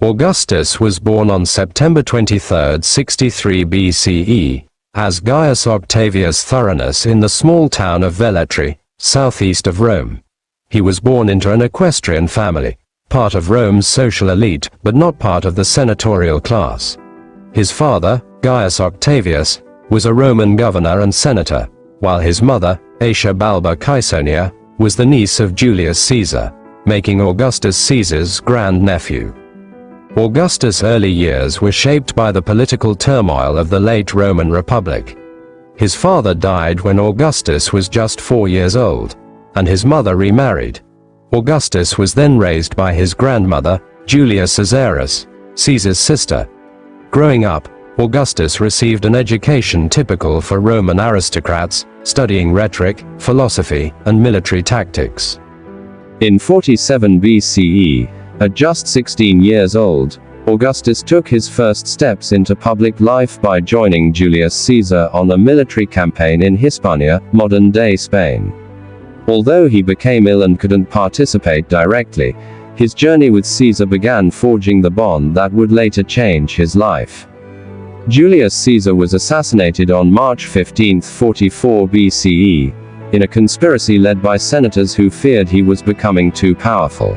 Augustus was born on September 23, 63 BCE, as Gaius Octavius Thurinus in the small town of Velletri, southeast of Rome. He was born into an equestrian family, part of Rome's social elite, but not part of the senatorial class. His father, Gaius Octavius, was a Roman governor and senator, while his mother, Asia Balba Caesonia, was the niece of Julius Caesar, making Augustus Caesar's grandnephew. Augustus' early years were shaped by the political turmoil of the late Roman Republic. His father died when Augustus was just 4 years old, and his mother remarried. Augustus was then raised by his grandmother, Julia Caesarius, Caesar's sister. Growing up, Augustus received an education typical for Roman aristocrats, studying rhetoric, philosophy, and military tactics. In 47 BCE, at just 16 years old, Augustus took his first steps into public life by joining Julius Caesar on a military campaign in Hispania, modern-day Spain. Although he became ill and couldn't participate directly, his journey with Caesar began forging the bond that would later change his life. Julius Caesar was assassinated on March 15, 44 BCE, in a conspiracy led by senators who feared he was becoming too powerful.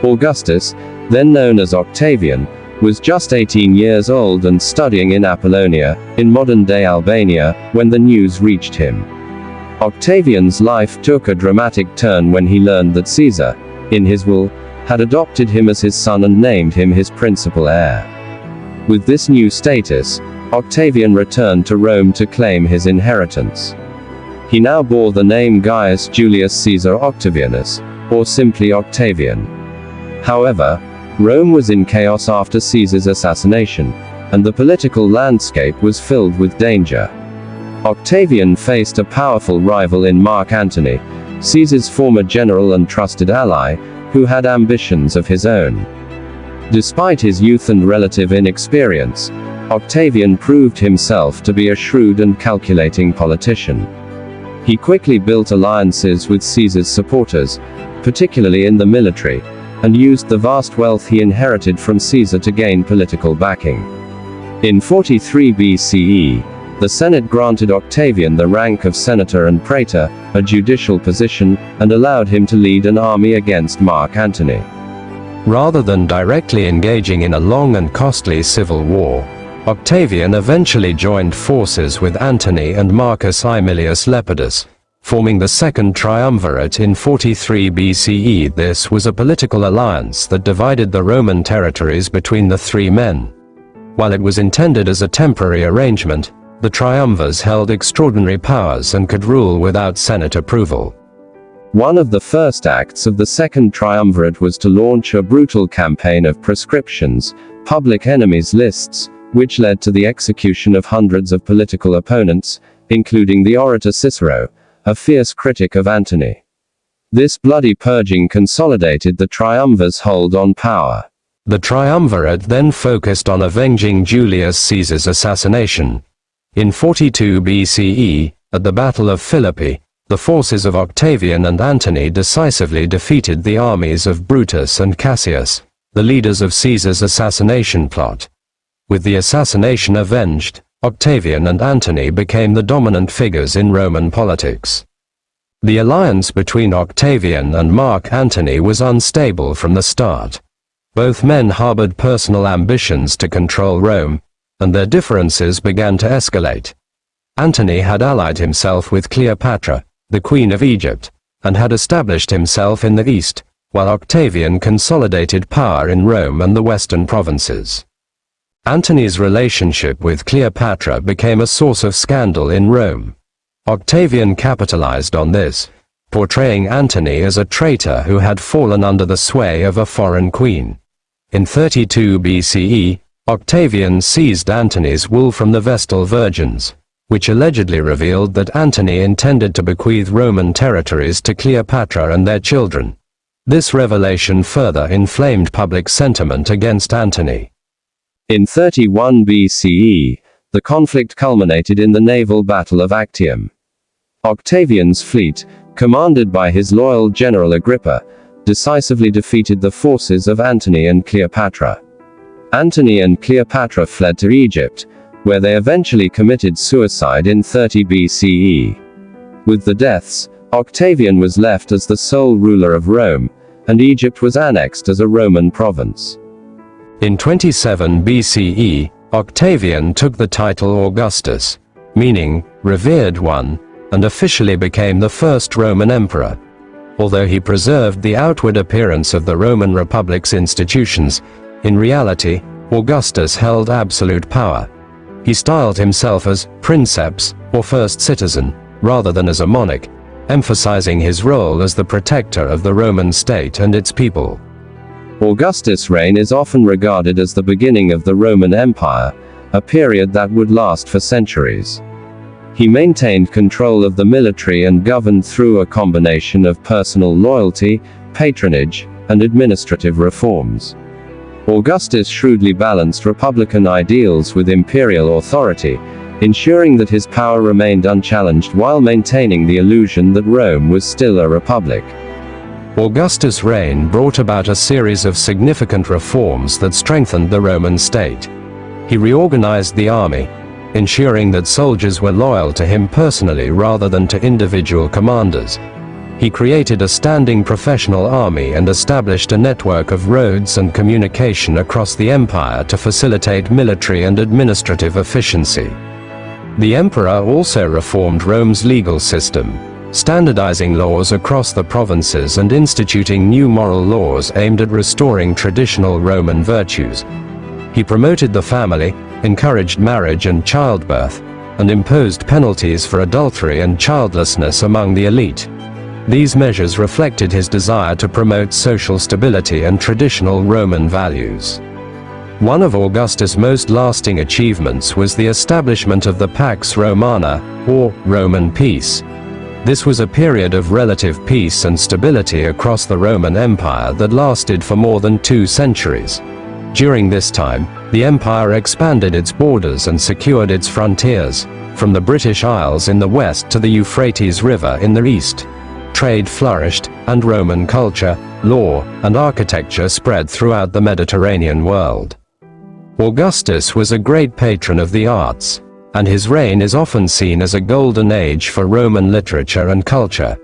Augustus, then known as Octavian, was just 18 years old and studying in Apollonia, in modern-day Albania, when the news reached him. Octavian's life took a dramatic turn when he learned that Caesar, in his will, had adopted him as his son and named him his principal heir. With this new status, Octavian returned to Rome to claim his inheritance. He now bore the name Gaius Julius Caesar Octavianus, or simply Octavian. However, Rome was in chaos after Caesar's assassination, and the political landscape was filled with danger. Octavian faced a powerful rival in Mark Antony, Caesar's former general and trusted ally, who had ambitions of his own. Despite his youth and relative inexperience, Octavian proved himself to be a shrewd and calculating politician. He quickly built alliances with Caesar's supporters, particularly in the military, and used the vast wealth he inherited from Caesar to gain political backing. In 43 BCE, the Senate granted Octavian the rank of senator and praetor, a judicial position, and allowed him to lead an army against Mark Antony. Rather than directly engaging in a long and costly civil war, Octavian eventually joined forces with Antony and Marcus Aemilius Lepidus, forming the Second Triumvirate in 43 BCE. This was a political alliance that divided the Roman territories between the three men. While it was intended as a temporary arrangement, the triumvirs held extraordinary powers and could rule without Senate approval. One of the first acts of the Second Triumvirate was to launch a brutal campaign of proscriptions, public enemies lists, which led to the execution of hundreds of political opponents, including the orator Cicero, a fierce critic of Antony. This bloody purging consolidated the triumvirs' hold on power. The triumvirate then focused on avenging Julius Caesar's assassination. In 42 BCE, at the Battle of Philippi, the forces of Octavian and Antony decisively defeated the armies of Brutus and Cassius, the leaders of Caesar's assassination plot. With the assassination avenged, Octavian and Antony became the dominant figures in Roman politics. The alliance between Octavian and Mark Antony was unstable from the start. Both men harbored personal ambitions to control Rome, and their differences began to escalate. Antony had allied himself with Cleopatra, the Queen of Egypt, and had established himself in the east, while Octavian consolidated power in Rome and the western provinces. Antony's relationship with Cleopatra became a source of scandal in Rome. Octavian capitalized on this, portraying Antony as a traitor who had fallen under the sway of a foreign queen. In 32 BCE, Octavian seized Antony's wool from the Vestal Virgins, which allegedly revealed that Antony intended to bequeath Roman territories to Cleopatra and their children. This revelation further inflamed public sentiment against Antony. In 31 BCE, the conflict culminated in the naval Battle of Actium. Octavian's fleet, commanded by his loyal general Agrippa, decisively defeated the forces of Antony and Cleopatra. Antony and Cleopatra fled to Egypt, where they eventually committed suicide in 30 BCE. With the deaths, Octavian was left as the sole ruler of Rome, and Egypt was annexed as a Roman province. In 27 BCE, Octavian took the title Augustus, meaning revered one, and officially became the first Roman emperor. Although he preserved the outward appearance of the Roman Republic's institutions, in reality, Augustus held absolute power. He styled himself as princeps, or first citizen, rather than as a monarch, emphasizing his role as the protector of the Roman state and its people. Augustus' reign is often regarded as the beginning of the Roman Empire, a period that would last for centuries. He maintained control of the military and governed through a combination of personal loyalty, patronage, and administrative reforms. Augustus shrewdly balanced republican ideals with imperial authority, ensuring that his power remained unchallenged while maintaining the illusion that Rome was still a republic. Augustus' reign brought about a series of significant reforms that strengthened the Roman state. He reorganized the army, ensuring that soldiers were loyal to him personally rather than to individual commanders. He created a standing professional army and established a network of roads and communication across the empire to facilitate military and administrative efficiency. The emperor also reformed Rome's legal system, standardizing laws across the provinces and instituting new moral laws aimed at restoring traditional Roman virtues. He promoted the family, encouraged marriage and childbirth, and imposed penalties for adultery and childlessness among the elite. These measures reflected his desire to promote social stability and traditional Roman values. One of Augustus' most lasting achievements was the establishment of the Pax Romana, or Roman peace. This was a period of relative peace and stability across the Roman Empire that lasted for more than 2 centuries. During this time, the empire expanded its borders and secured its frontiers, from the British Isles in the west to the Euphrates River in the east. Trade flourished, and Roman culture, law, and architecture spread throughout the Mediterranean world. Augustus was a great patron of the arts, and his reign is often seen as a golden age for Roman literature and culture.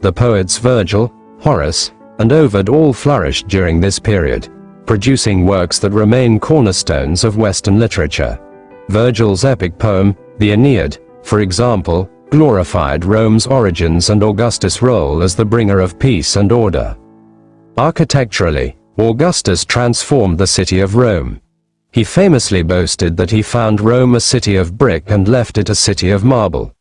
The poets Virgil, Horace, and Ovid all flourished during this period, producing works that remain cornerstones of Western literature. Virgil's epic poem, the Aeneid, for example, glorified Rome's origins and Augustus' role as the bringer of peace and order. Architecturally, Augustus transformed the city of Rome. He famously boasted that he found Rome a city of brick and left it a city of marble.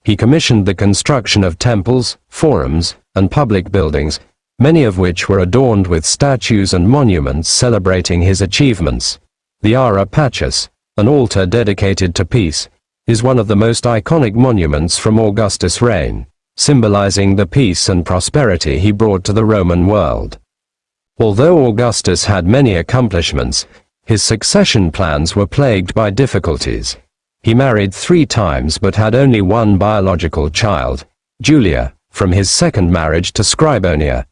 He commissioned the construction of temples, forums, and public buildings, many of which were adorned with statues and monuments celebrating his achievements. The Ara Pacis, an altar dedicated to peace, is one of the most iconic monuments from Augustus' reign, symbolizing the peace and prosperity he brought to the Roman world. Although Augustus had many accomplishments, his succession plans were plagued by difficulties. He married 3 times but had only one biological child, Julia, from his second marriage to Scribonia.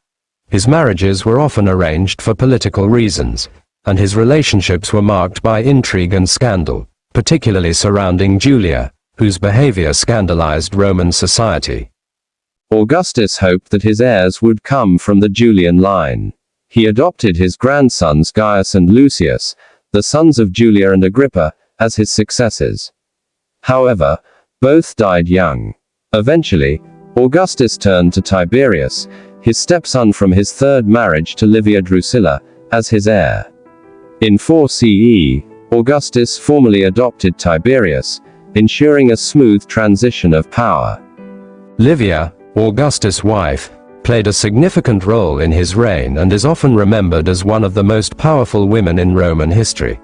His marriages were often arranged for political reasons, and his relationships were marked by intrigue and scandal, particularly surrounding Julia, whose behavior scandalized Roman society. Augustus hoped that his heirs would come from the Julian line. He adopted his grandsons Gaius and Lucius, the sons of Julia and Agrippa, as his successors. However, both died young. Eventually, Augustus turned to Tiberius, his stepson from his third marriage to Livia Drusilla, as his heir. In 4 CE, Augustus formally adopted Tiberius, ensuring a smooth transition of power. Livia, Augustus' wife, played a significant role in his reign and is often remembered as one of the most powerful women in Roman history.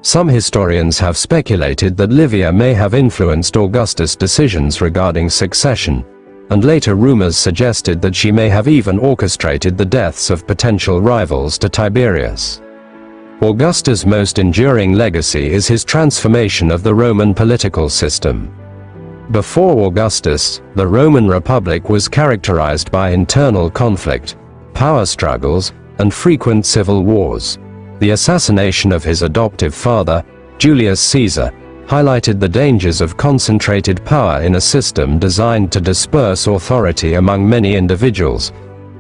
Some historians have speculated that Livia may have influenced Augustus' decisions regarding succession, and later rumors suggested that she may have even orchestrated the deaths of potential rivals to Tiberius. Augustus' most enduring legacy is his transformation of the Roman political system. Before Augustus, the Roman Republic was characterized by internal conflict, power struggles, and frequent civil wars. The assassination of his adoptive father, Julius Caesar, highlighted the dangers of concentrated power in a system designed to disperse authority among many individuals.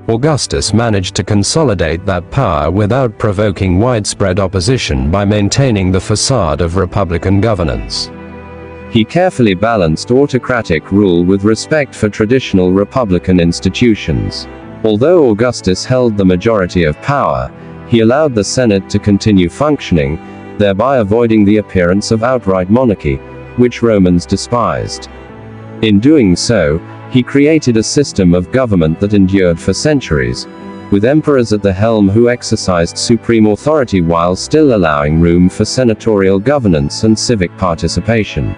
Augustus managed to consolidate that power without provoking widespread opposition by maintaining the facade of republican governance. He carefully balanced autocratic rule with respect for traditional republican institutions. Although Augustus held the majority of power, he allowed the Senate to continue functioning, thereby avoiding the appearance of outright monarchy, which Romans despised. In doing so, he created a system of government that endured for centuries, with emperors at the helm who exercised supreme authority while still allowing room for senatorial governance and civic participation.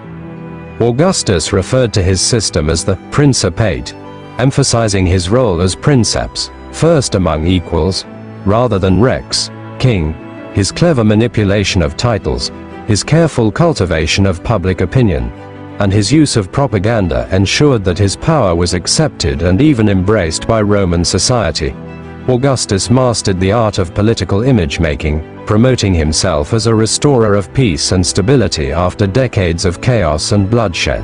Augustus referred to his system as the Principate, emphasizing his role as princeps, first among equals, rather than rex, king. His clever manipulation of titles, his careful cultivation of public opinion, and his use of propaganda ensured that his power was accepted and even embraced by Roman society. Augustus mastered the art of political image-making, promoting himself as a restorer of peace and stability after decades of chaos and bloodshed.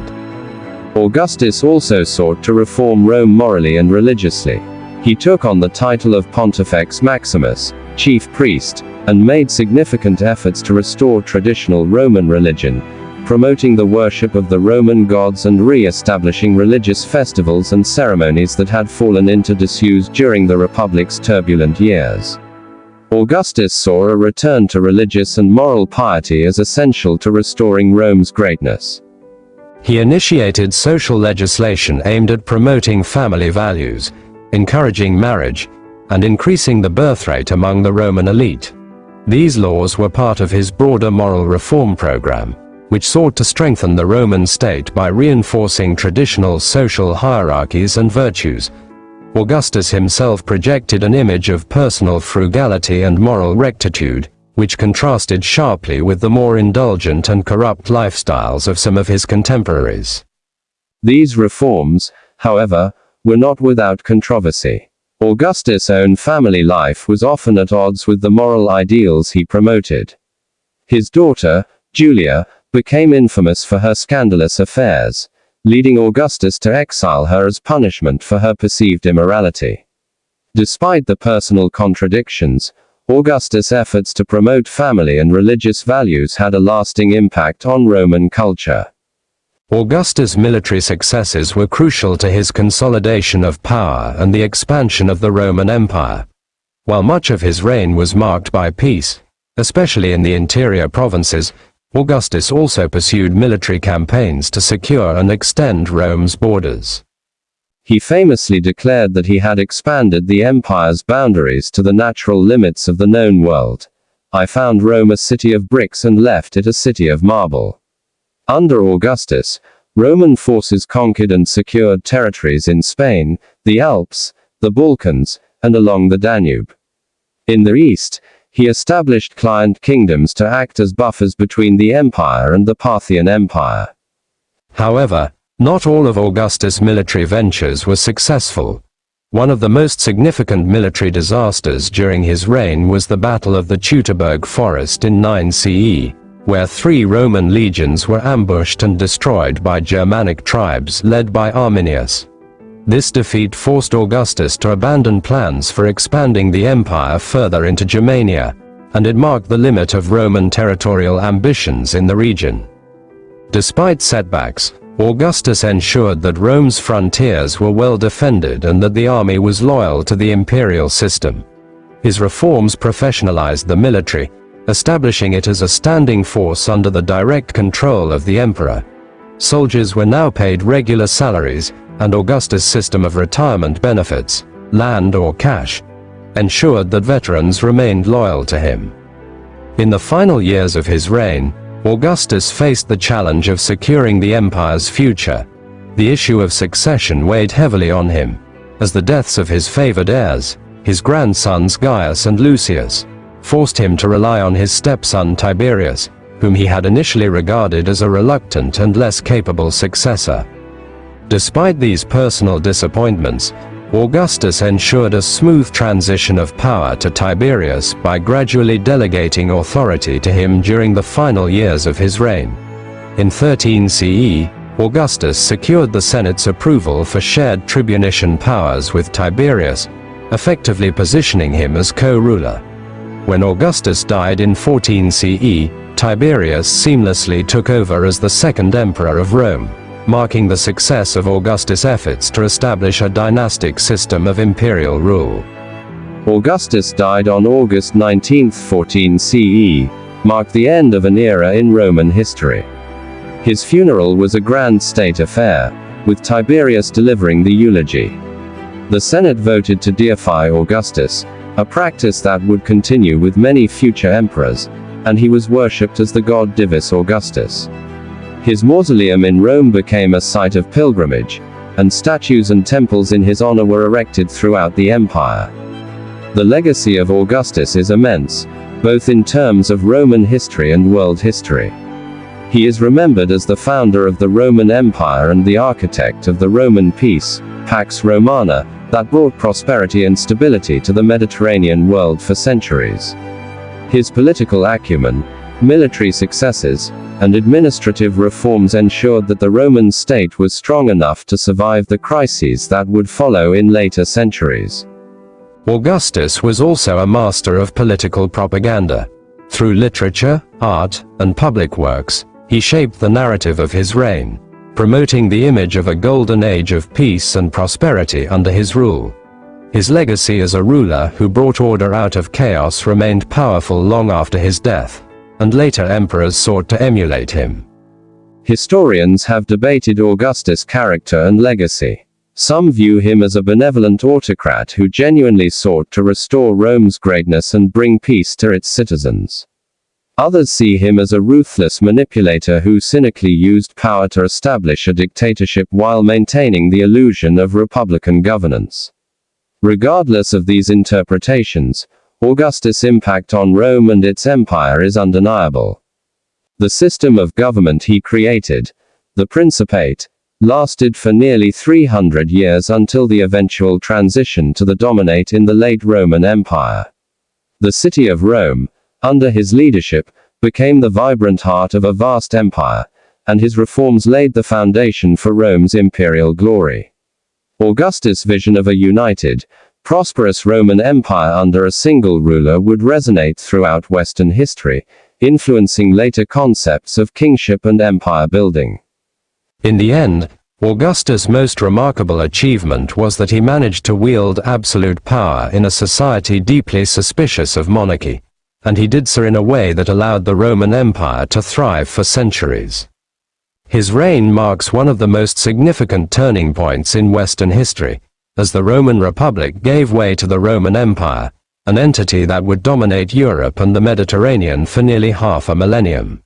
Augustus also sought to reform Rome morally and religiously. He took on the title of Pontifex Maximus, chief priest, and made significant efforts to restore traditional Roman religion, promoting the worship of the Roman gods and re-establishing religious festivals and ceremonies that had fallen into disuse during the Republic's turbulent years. Augustus saw a return to religious and moral piety as essential to restoring Rome's greatness. He initiated social legislation aimed at promoting family values, encouraging marriage, and increasing the birth rate among the Roman elite. These laws were part of his broader moral reform program, which sought to strengthen the Roman state by reinforcing traditional social hierarchies and virtues. Augustus himself projected an image of personal frugality and moral rectitude, which contrasted sharply with the more indulgent and corrupt lifestyles of some of his contemporaries. These reforms, however, were not without controversy. Augustus' own family life was often at odds with the moral ideals he promoted. His daughter, Julia, became infamous for her scandalous affairs, leading Augustus to exile her as punishment for her perceived immorality. Despite the personal contradictions, Augustus' efforts to promote family and religious values had a lasting impact on Roman culture. Augustus' military successes were crucial to his consolidation of power and the expansion of the Roman Empire. While much of his reign was marked by peace, especially in the interior provinces, Augustus also pursued military campaigns to secure and extend Rome's borders. He famously declared that he had expanded the empire's boundaries to the natural limits of the known world. "I found Rome a city of bricks and left it a city of marble." Under Augustus, Roman forces conquered and secured territories in Spain, the Alps, the Balkans, and along the Danube. In the east, he established client kingdoms to act as buffers between the empire and the Parthian Empire. However, not all of Augustus' military ventures were successful. One of the most significant military disasters during his reign was the Battle of the Teutoburg Forest in 9 CE, where 3 Roman legions were ambushed and destroyed by Germanic tribes led by Arminius. This defeat forced Augustus to abandon plans for expanding the empire further into Germania, and it marked the limit of Roman territorial ambitions in the region. Despite setbacks, Augustus ensured that Rome's frontiers were well defended and that the army was loyal to the imperial system. His reforms professionalized the military, establishing it as a standing force under the direct control of the emperor. Soldiers were now paid regular salaries, and Augustus' system of retirement benefits, land or cash, ensured that veterans remained loyal to him. In the final years of his reign, Augustus faced the challenge of securing the empire's future. The issue of succession weighed heavily on him, as the deaths of his favored heirs, his grandsons Gaius and Lucius, forced him to rely on his stepson Tiberius, whom he had initially regarded as a reluctant and less capable successor. Despite these personal disappointments, Augustus ensured a smooth transition of power to Tiberius by gradually delegating authority to him during the final years of his reign. In 13 CE, Augustus secured the Senate's approval for shared tribunician powers with Tiberius, effectively positioning him as co-ruler. When Augustus died in 14 CE, Tiberius seamlessly took over as the second emperor of Rome, marking the success of Augustus' efforts to establish a dynastic system of imperial rule. Augustus died on August 19, 14 CE, marked the end of an era in Roman history. His funeral was a grand state affair, with Tiberius delivering the eulogy. The Senate voted to deify Augustus, a practice that would continue with many future emperors, and he was worshipped as the god Divus Augustus. His mausoleum in Rome became a site of pilgrimage, and statues and temples in his honor were erected throughout the empire. The legacy of Augustus is immense, both in terms of Roman history and world history. He is remembered as the founder of the Roman Empire and the architect of the Roman peace, Pax Romana, that brought prosperity and stability to the Mediterranean world for centuries. His political acumen, military successes, and administrative reforms ensured that the Roman state was strong enough to survive the crises that would follow in later centuries. Augustus was also a master of political propaganda. Through literature, art, and public works, he shaped the narrative of his reign, promoting the image of a golden age of peace and prosperity under his rule. His legacy as a ruler who brought order out of chaos remained powerful long after his death, and later emperors sought to emulate him. Historians have debated Augustus' character and legacy. Some view him as a benevolent autocrat who genuinely sought to restore Rome's greatness and bring peace to its citizens. Others see him as a ruthless manipulator who cynically used power to establish a dictatorship while maintaining the illusion of republican governance. Regardless of these interpretations, Augustus' impact on Rome and its empire is undeniable. The system of government he created, the Principate, lasted for nearly 300 years until the eventual transition to the dominate in the late Roman Empire. The city of Rome, under his leadership, became the vibrant heart of a vast empire, and his reforms laid the foundation for Rome's imperial glory. Augustus' vision of a united, prosperous Roman Empire under a single ruler would resonate throughout Western history, influencing later concepts of kingship and empire building. In the end, Augustus' most remarkable achievement was that he managed to wield absolute power in a society deeply suspicious of monarchy, and he did so in a way that allowed the Roman Empire to thrive for centuries. His reign marks one of the most significant turning points in Western history, as the Roman Republic gave way to the Roman Empire, an entity that would dominate Europe and the Mediterranean for nearly half a millennium.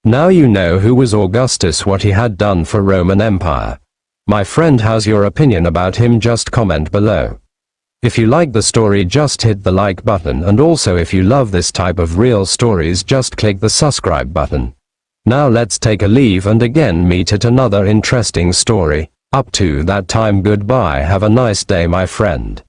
Now you know who was Augustus, what he had done for Roman Empire. My friend, how's your opinion about him? Just comment below. If you like the story, just hit the like button, and also if you love this type of real stories, just click the subscribe button. Now let's take a leave and again meet at another interesting story. Up to that time, goodbye, have a nice day my friend.